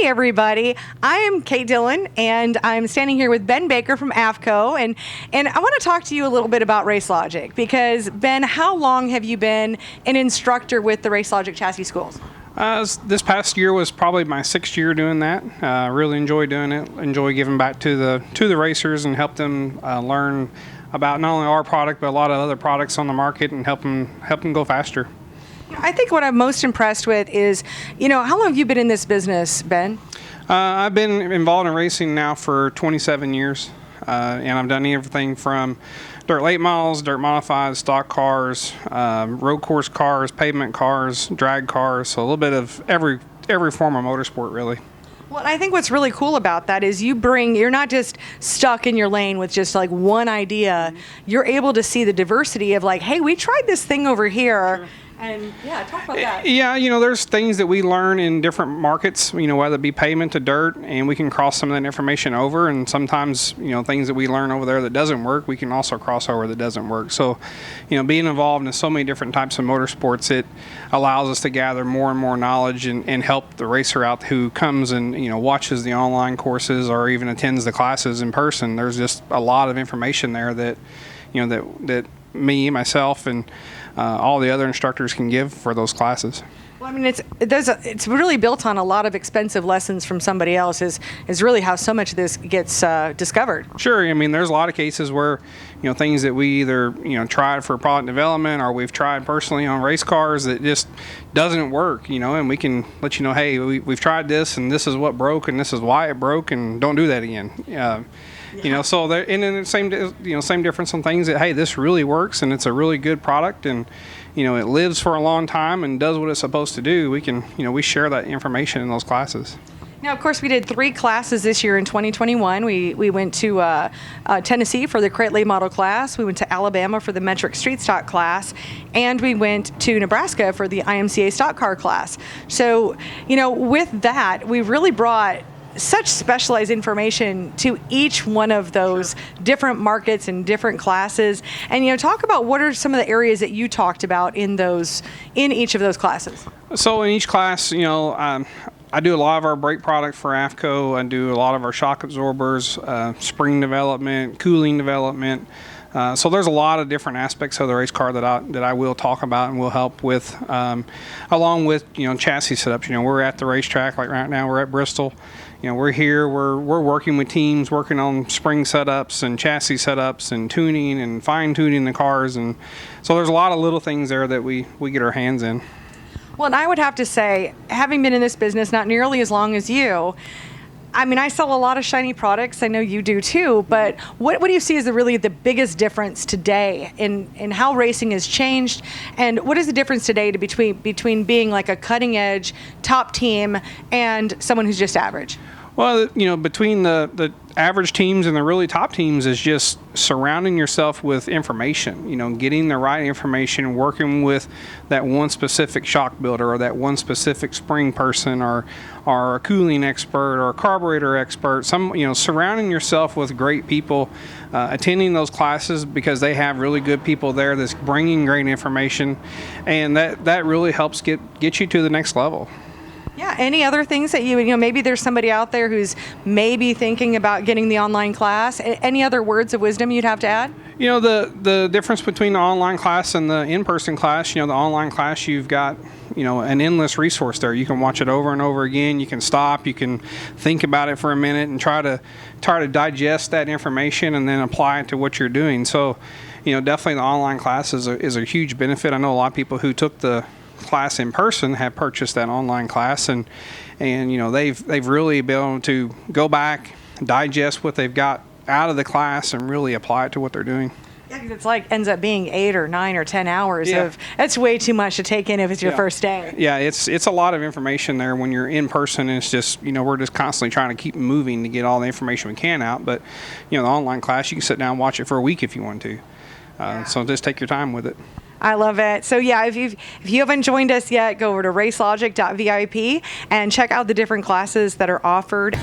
Hey everybody, I am Kate Dillon and I'm standing here with Ben Baker from AFCO and I want to talk to you a little bit about Racelogic because Ben, how long have you been an instructor with the Racelogic chassis schools? This past year was probably my 6th year doing that. Really enjoy doing it. Enjoy giving back to the racers and help them learn about not only our product but a lot of other products on the market and help them go faster. I think what I'm most impressed with is, how long have you been in this business, Ben? I've been involved in racing now for 27 years, and I've done everything from dirt late models, dirt modified, stock cars, road course cars, pavement cars, drag cars, so a little bit of every form of motorsport, really. Well, I think what's really cool about that is you're not just stuck in your lane with just like one idea. You're able to see the diversity of like, hey, we tried this thing over here. Sure. And yeah, talk about that. Yeah, there's things that we learn in different markets, whether it be pavement to dirt, and we can cross some of that information over. And sometimes, things that we learn over there that doesn't work, we can also cross over that doesn't work. So, being involved in so many different types of motorsports, it allows us to gather more and more knowledge and help the racer out who comes and, watches the online courses or even attends the classes in person. There's just a lot of information there that, that me, myself, and all the other instructors can give for those classes. Well, I mean, it's really built on a lot of expensive lessons from somebody else. Is really how so much of this gets discovered. Sure. I mean, there's a lot of cases where things that we either tried for product development or we've tried personally on race cars that just doesn't work. And we can let you know, hey, we've tried this and this is what broke and this is why it broke and don't do that again. So there, and then the same difference on things that, hey, this really works and it's a really good product and it lives for a long time and does what it's supposed to do. We can we share that information in those classes. Now, of course, we did 3 classes this year in 2021. We went to Tennessee for the crate late model class. We went to Alabama for the metric street stock class, and we went to Nebraska for the IMCA stock car class. So, with that, we really brought such specialized information to each one of those different markets and different classes. And talk about what are some of the areas that you talked about in each of those classes. So in each class, I do a lot of our brake product for AFCO. I do a lot of our shock absorbers, spring development, cooling development. So there's a lot of different aspects of the race car that I will talk about and will help with, along with chassis setups. We're at the racetrack, like right now we're at Bristol. We're here. We're working with teams, working on spring setups and chassis setups and tuning and fine tuning the cars, and so there's a lot of little things there that we get our hands in. Well, and I would have to say, having been in this business not nearly as long as you, I mean, I sell a lot of shiny products. I know you do too, but what do you see as really the biggest difference today in how racing has changed? And what is the difference today between being like a cutting edge top team and someone who's just average? Well, between the average teams and the really top teams is just surrounding yourself with information, getting the right information, working with that one specific shock builder or that one specific spring person or a cooling expert or a carburetor expert, surrounding yourself with great people, attending those classes because they have really good people there that's bringing great information, and that really helps get you to the next level. Yeah, any other things that maybe there's somebody out there who's maybe thinking about getting the online class? Any other words of wisdom you'd have to add? The difference between the online class and the in-person class, the online class, you've got, an endless resource there. You can watch it over and over again. You can stop. You can think about it for a minute and try to digest that information and then apply it to what you're doing. So, definitely the online class is a huge benefit. I know a lot of people who took the class in person have purchased that online class and they've really been able to go back, digest what they've got out of the class and really apply it to what they're doing. Yeah, because it's like ends up being 8 or 9 or 10 hours of that's way too much to take in if it's your first day. Yeah, it's a lot of information there when you're in person. And it's just we're just constantly trying to keep moving to get all the information we can out. But the online class, you can sit down and watch it for a week if you want to. So just take your time with it. I love it. So yeah, if you haven't joined us yet, go over to racelogic.vip and check out the different classes that are offered.